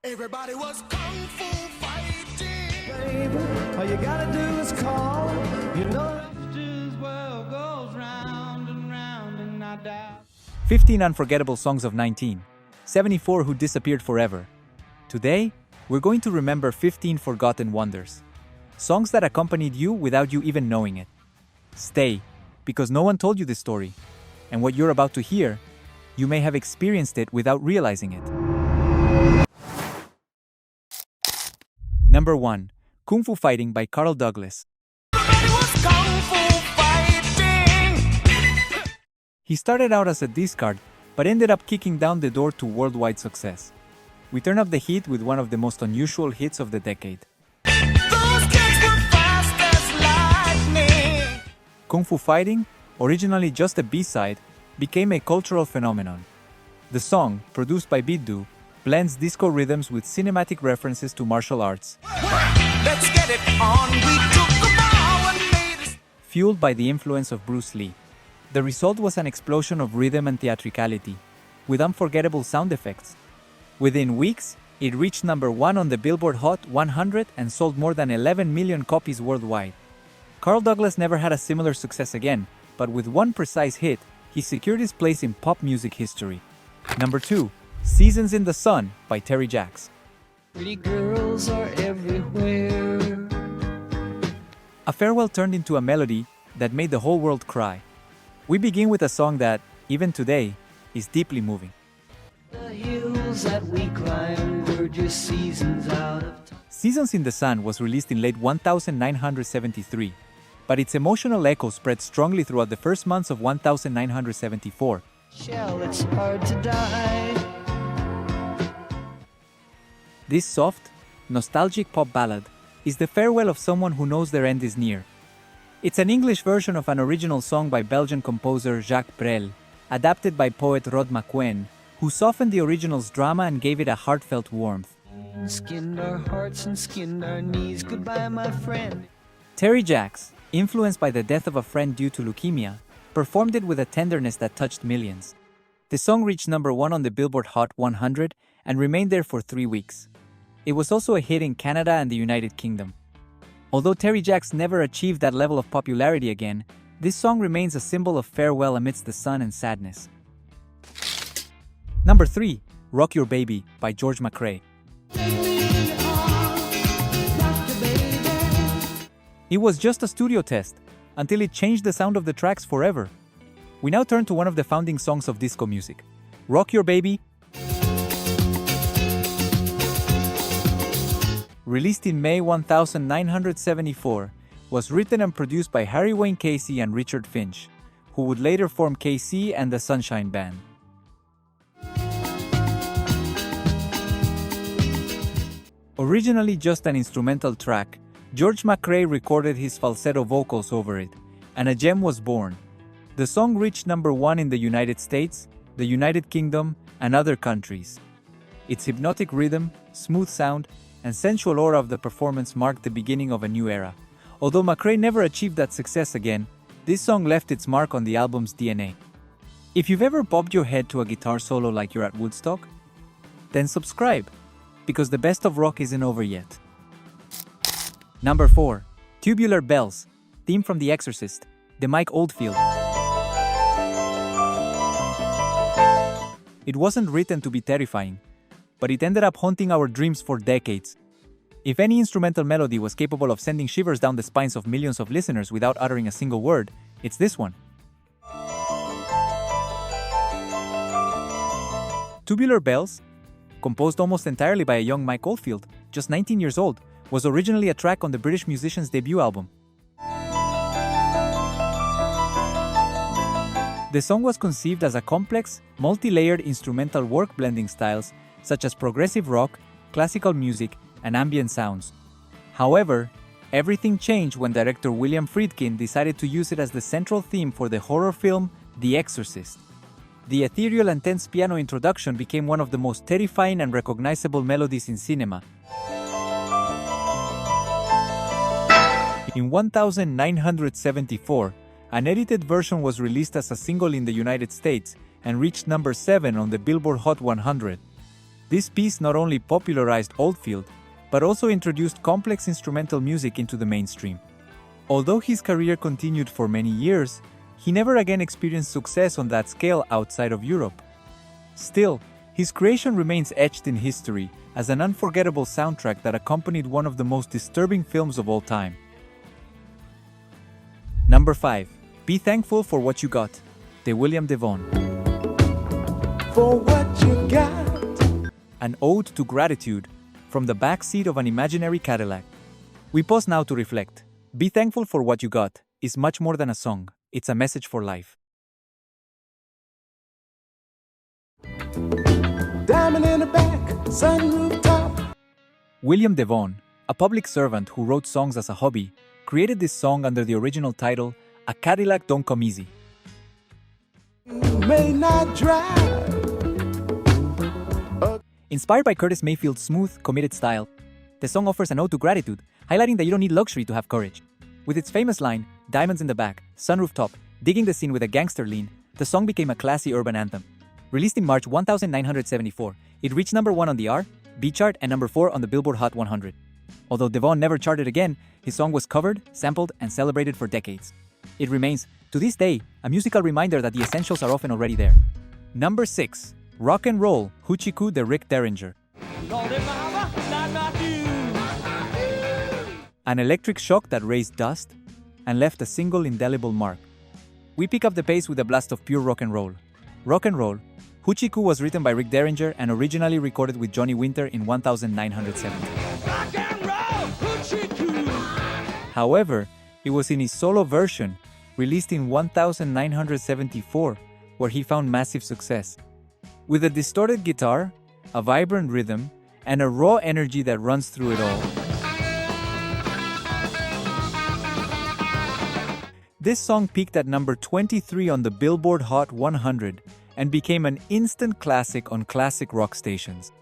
Everybody was kung fu fighting. Baby, all you gotta do is call. You know Just well goes round and round and I doubt. 15 unforgettable songs of 1974 who disappeared forever. Today, we're going to remember 15 forgotten wonders. Songs that accompanied you without you even knowing it. Stay, because no one told you this story. And what you're about to hear, you may have experienced it without realizing it. Number 1. Kung Fu Fighting by Carl Douglas. Everybody was kung fu fighting. He started out as a discard, but ended up kicking down the door to worldwide success. We turn up the heat with one of the most unusual hits of the decade. Those kids were fast as lightning. Kung Fu Fighting, originally just a B-side, became a cultural phenomenon. The song, produced by Mead, blends disco rhythms with cinematic references to martial arts, Let's get it on. We took the ball and made it. fueled by the influence of Bruce Lee. The result was an explosion of rhythm and theatricality, with unforgettable sound effects. Within weeks, it reached number 1 on the Billboard Hot 100 and sold more than 11 million copies worldwide. Carl Douglas never had a similar success again, but with one precise hit, he secured his place in pop music history. Number 2. Seasons in the Sun by Terry Jacks. Pretty girls are everywhere. A farewell turned into a melody that made the whole world cry. We begin with a song that, even today, is deeply moving. The hills that we climb were just seasons out of time. Seasons in the Sun was released in late 1973, but its emotional echo spread strongly throughout the first months of 1974. Shell, it's hard to die. This soft, nostalgic pop ballad is the farewell of someone who knows their end is near. It's an English version of an original song by Belgian composer Jacques Brel, adapted by poet Rod McCrae, who softened the original's drama and gave it a heartfelt warmth. Skinned our hearts and skinned our knees. Goodbye, my friend. Terry Jacks, influenced by the death of a friend due to leukemia, performed it with a tenderness that touched millions. The song reached number 1 on the Billboard Hot 100 and remained there for 3 weeks. It was also a hit in Canada and the United Kingdom. Although Terry Jacks never achieved that level of popularity again, this song remains a symbol of farewell amidst the sun and sadness. Number 3. Rock Your Baby by George McCrae. It was just a studio test, until it changed the sound of the tracks forever. We now turn to one of the founding songs of disco music. Rock Your Baby, released in May 1974, was written and produced by Harry Wayne Casey and Richard Finch, who would later form KC and the Sunshine Band. Originally just an instrumental track, George McCrae recorded his falsetto vocals over it, and a gem was born. The song reached number 1 in the United States, the United Kingdom, and other countries. Its hypnotic rhythm, smooth sound, and sensual aura of the performance marked the beginning of a new era. Although McCrae never achieved that success again, this song left its mark on the album's DNA. If you've ever bobbed your head to a guitar solo like you're at Woodstock, then subscribe, because the best of rock isn't over yet. Number 4. Tubular Bells, theme from The Exorcist, the Mike Oldfield. It wasn't written to be terrifying, but it ended up haunting our dreams for decades. If any instrumental melody was capable of sending shivers down the spines of millions of listeners without uttering a single word, it's this one. Tubular Bells, composed almost entirely by a young Mike Oldfield, just 19 years old, was originally a track on the British musician's debut album. The song was conceived as a complex, multi-layered instrumental work blending styles such as progressive rock, classical music, and ambient sounds. However, everything changed when director William Friedkin decided to use it as the central theme for the horror film The Exorcist. The ethereal and tense piano introduction became one of the most terrifying and recognizable melodies in cinema. In 1974, an edited version was released as a single in the United States and reached number 7 on the Billboard Hot 100. This piece not only popularized Oldfield, but also introduced complex instrumental music into the mainstream. Although his career continued for many years, he never again experienced success on that scale outside of Europe. Still, his creation remains etched in history as an unforgettable soundtrack that accompanied one of the most disturbing films of all time. Number 5. Be Thankful for What You Got, de William DeVaughn. For what you got. An ode to gratitude from the back seat of an imaginary Cadillac. We pause now to reflect. Be Thankful for What You Got is much more than a song, it's a message for life. Diamond in the back, sunroof top. William DeVaughn, a public servant who wrote songs as a hobby, created this song under the original title, A Cadillac Don't Come Easy. You may not drive. Inspired by Curtis Mayfield's smooth, committed style, the song offers an ode to gratitude, highlighting that you don't need luxury to have courage. With its famous line, diamonds in the back, sunroof top, digging the scene with a gangster lean, the song became a classy urban anthem. Released in March 1974, it reached number 1 on the R, B chart and number 4 on the Billboard Hot 100. Although DeVaughn never charted again, his song was covered, sampled, and celebrated for decades. It remains, to this day, a musical reminder that the essentials are often already there. Number 6. Rock and Roll, Hoochie de Rick Derringer. An electric shock that raised dust and left a single indelible mark. We pick up the pace with a blast of pure rock and roll. Rock and Roll, Hoochie was written by Rick Derringer and originally recorded with Johnny Winter in 1970. Rock and roll, Hoochie. However, it was in his solo version, released in 1974, where he found massive success. With a distorted guitar, a vibrant rhythm, and a raw energy that runs through it all. This song peaked at number 23 on the Billboard Hot 100 and became an instant classic on classic rock stations.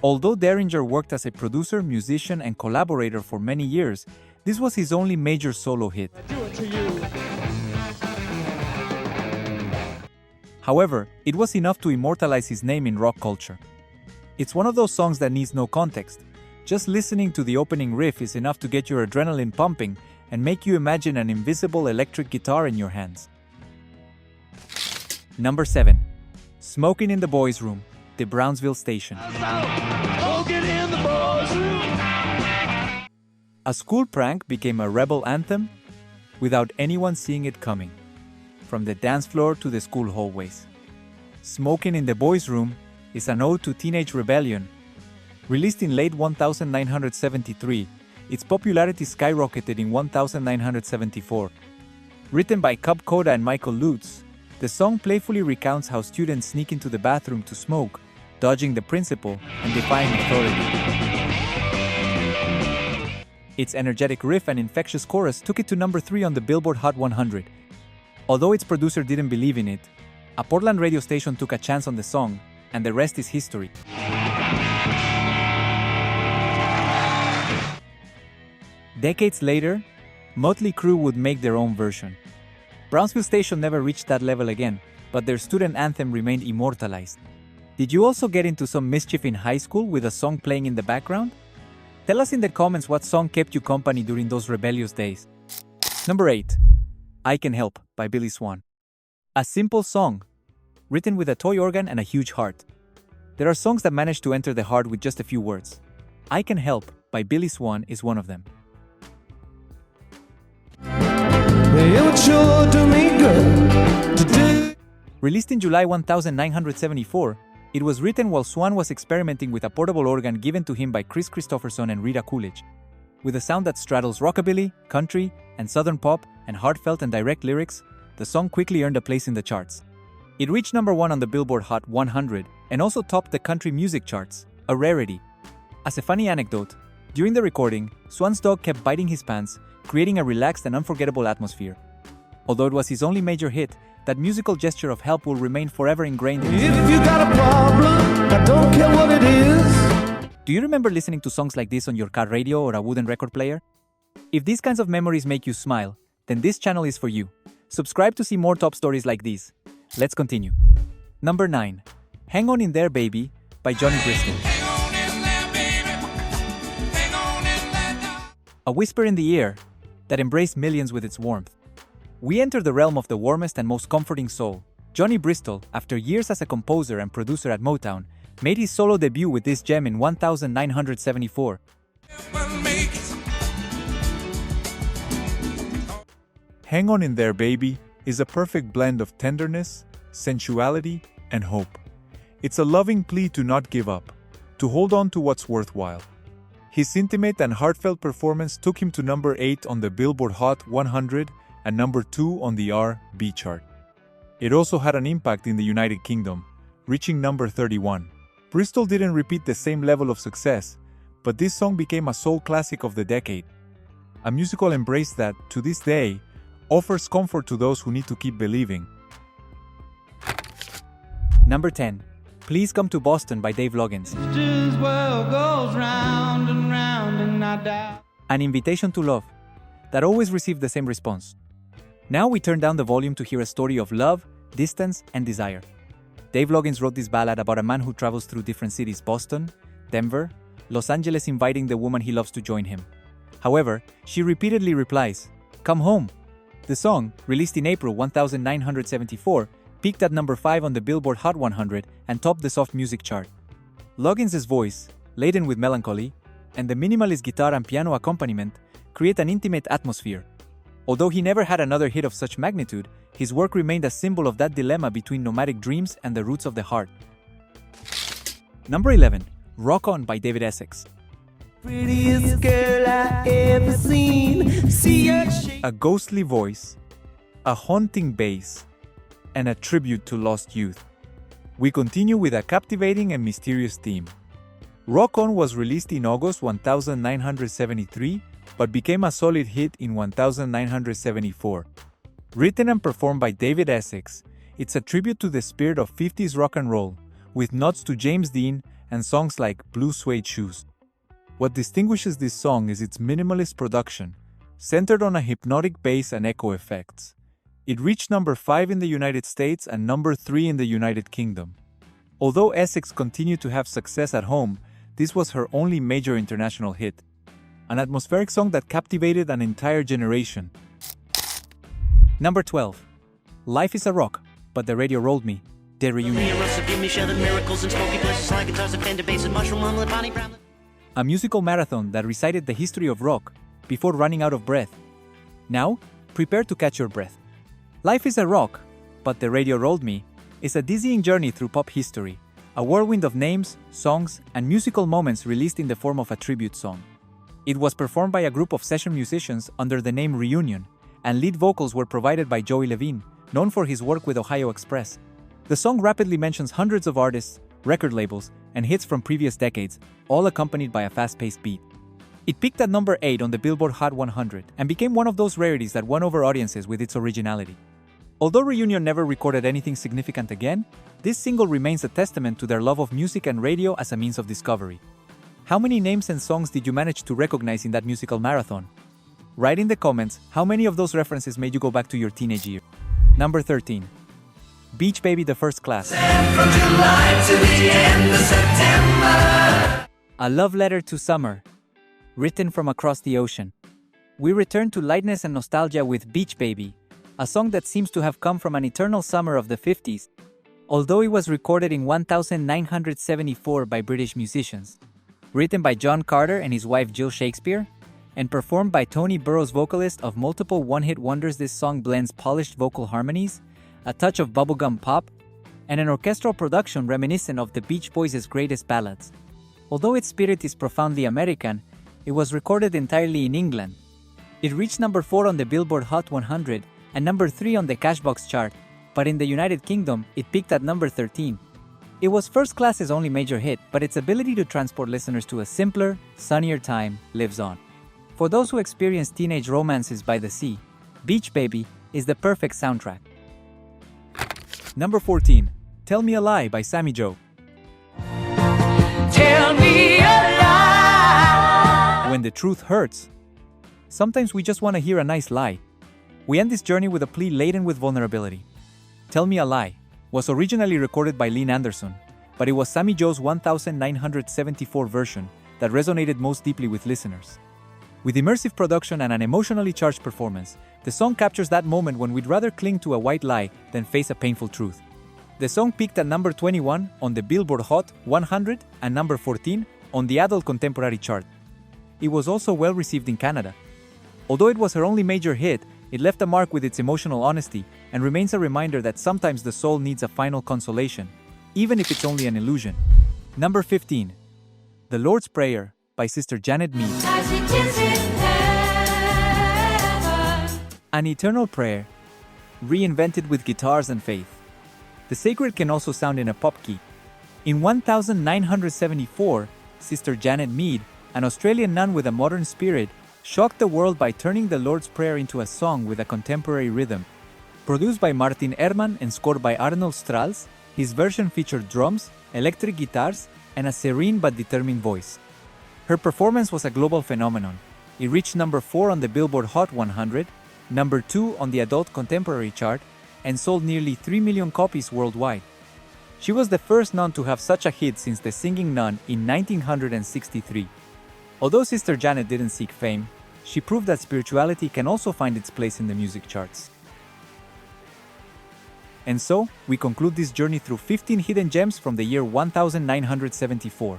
Although Derringer worked as a producer, musician, and collaborator for many years, this was his only major solo hit. However, it was enough to immortalize his name in rock culture. It's one of those songs that needs no context. Just listening to the opening riff is enough to get your adrenaline pumping and make you imagine an invisible electric guitar in your hands. Number 7. Smokin' in the Boys' Room, the Brownsville Station. A school prank became a rebel anthem without anyone seeing it coming, from the dance floor to the school hallways. Smokin' in the Boys' Room is an ode to teenage rebellion. Released in late 1973, its popularity skyrocketed in 1974. Written by Cub Koda and Michael Lutz, the song playfully recounts how students sneak into the bathroom to smoke, dodging the principal and defying authority. Its energetic riff and infectious chorus took it to number 3 on the Billboard Hot 100. Although its producer didn't believe in it, a Portland radio station took a chance on the song, and the rest is history. Decades later, Motley Crue would make their own version. Brownsville Station never reached that level again, but their student anthem remained immortalized. Did you also get into some mischief in high school with a song playing in the background? Tell us in the comments what song kept you company during those rebellious days. Number 8. I Can Help by Billy Swan. A simple song, written with a toy organ and a huge heart. There are songs that manage to enter the heart with just a few words. I Can Help by Billy Swan is one of them. It would sure do me good to do. Released in July 1974, it was written while Swan was experimenting with a portable organ given to him by Chris Christopherson and Rita Coolidge. With a sound that straddles rockabilly, country, and southern pop, and heartfelt and direct lyrics, the song quickly earned a place in the charts. It reached number 1 on the Billboard Hot 100 and also topped the country music charts, a rarity. As a funny anecdote, during the recording, Swan's dog kept biting his pants, creating a relaxed and unforgettable atmosphere. Although it was his only major hit, that musical gesture of help will remain forever ingrained in his memory. If you got a problem, I don't care what it is. Do you remember listening to songs like this on your car radio or a wooden record player? If these kinds of memories make you smile, then this channel is for you. Subscribe to see more top stories like these. Let's continue. Number 9. Hang On In There Baby by by Johnny Bristol. A whisper in the ear that embraced millions with its warmth. We enter the realm of the warmest and most comforting soul. Johnny Bristol, after years as a composer and producer at Motown, made his solo debut with this gem in 1974. Hang On In There Baby is a perfect blend of tenderness, sensuality, and hope. It's a loving plea to not give up, to hold on to what's worthwhile. His intimate and heartfelt performance took him to number 8 on the Billboard Hot 100 and number 2 on the R&B chart. It also had an impact in the United Kingdom, reaching number 31. Bristol didn't repeat the same level of success, but this song became a soul classic of the decade. A musical embrace that, to this day, offers comfort to those who need to keep believing. Number 10. Please Come to Boston by Dave Loggins. An invitation to love that always received the same response. Now we turn down the volume to hear a story of love, distance, and desire. Dave Loggins wrote this ballad about a man who travels through different cities: Boston, Denver, Los Angeles, inviting the woman he loves to join him. However, she repeatedly replies, "Come home." The song, released in April 1974, peaked at number 5 on the Billboard Hot 100 and topped the soft music chart. Loggins' voice, laden with melancholy, and the minimalist guitar and piano accompaniment create an intimate atmosphere. Although he never had another hit of such magnitude, his work remained a symbol of that dilemma between nomadic dreams and the roots of the heart. Number 11. Rock On by David Essex. Prettiest girl I ever seen. See her shake. A ghostly voice, a haunting bass, and a tribute to lost youth. We continue with a captivating and mysterious theme. Rock On was released in August 1973, but became a solid hit in 1974. Written and performed by David Essex, it's a tribute to the spirit of 50s rock and roll, with nods to James Dean and songs like Blue Suede Shoes. What distinguishes this song is its minimalist production, centered on a hypnotic bass and echo effects. It reached number 5 in the United States and number 3 in the United Kingdom. Although Essex continued to have success at home, this was her only major international hit. An atmospheric song that captivated an entire generation. Number 12. Life is a Rock, but the Radio Rolled Me, The Reunion. A musical marathon that recited the history of rock before running out of breath. Now, prepare to catch your breath. Life is a Rock, but the Radio Rolled Me is a dizzying journey through pop history, a whirlwind of names, songs, and musical moments released in the form of a tribute song. It was performed by a group of session musicians under the name Reunion, and lead vocals were provided by Joey Levine, known for his work with Ohio Express. The song rapidly mentions hundreds of artists, record labels, and hits from previous decades, all accompanied by a fast-paced beat. It peaked at number 8 on the Billboard Hot 100 and became one of those rarities that won over audiences with its originality. Although Reunion never recorded anything significant again, this single remains a testament to their love of music and radio as a means of discovery. How many names and songs did you manage to recognize in that musical marathon? Write in the comments how many of those references made you go back to your teenage year. Number 13. Beach Baby The First Class. From July to the end of September. A love letter to summer, written from across the ocean. We return to lightness and nostalgia with Beach Baby, a song that seems to have come from an eternal summer of the 50s, although it was recorded in 1974 by British musicians. Written by John Carter and his wife Jill Shakespeare, and performed by Tony Burrows, vocalist of multiple one-hit wonders, this song blends polished vocal harmonies, a touch of bubblegum pop, and an orchestral production reminiscent of the Beach Boys' greatest ballads. Although its spirit is profoundly American, it was recorded entirely in England. It reached number 4 on the Billboard Hot 100 and number 3 on the Cashbox chart, but in the United Kingdom, it peaked at number 13. It was First Class's only major hit, but its ability to transport listeners to a simpler, sunnier time lives on. For those who experience teenage romances by the sea, Beach Baby is the perfect soundtrack. Number 14. Tell Me a Lie by Sami Jo. Tell me a lie. When the truth hurts, sometimes we just want to hear a nice lie. We end this journey with a plea laden with vulnerability. Tell Me a Lie was originally recorded by Lynn Anderson, but it was Sami Jo's 1974 version that resonated most deeply with listeners. With immersive production and an emotionally charged performance, the song captures that moment when we'd rather cling to a white lie than face a painful truth. The song peaked at number 21 on the Billboard Hot 100 and number 14 on the Adult Contemporary chart. It was also well received in Canada. Although it was her only major hit, it left a mark with its emotional honesty and remains a reminder that sometimes the soul needs a final consolation, even if it's only an illusion. Number 15. The Lord's Prayer by Sister Janet Mead. An eternal prayer, reinvented with guitars and faith. The sacred can also sound in a pop key. In 1974, Sister Janet Mead, an Australian nun with a modern spirit, shocked the world by turning the Lord's Prayer into a song with a contemporary rhythm. Produced by Martin Ehrman and scored by Arnold Strauss, his version featured drums, electric guitars, and a serene but determined voice. Her performance was a global phenomenon. It reached number 4 on the Billboard Hot 100, number 2 on the Adult Contemporary chart, and sold nearly 3 million copies worldwide. She was the first nun to have such a hit since The Singing Nun in 1963. Although Sister Janet didn't seek fame, she proved that spirituality can also find its place in the music charts. And so, we conclude this journey through 15 hidden gems from the year 1974.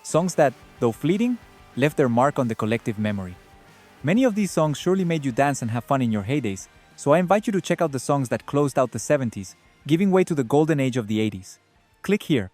Songs that, though fleeting, left their mark on the collective memory. Many of these songs surely made you dance and have fun in your heydays, so I invite you to check out the songs that closed out the 70s, giving way to the golden age of the 80s. Click here.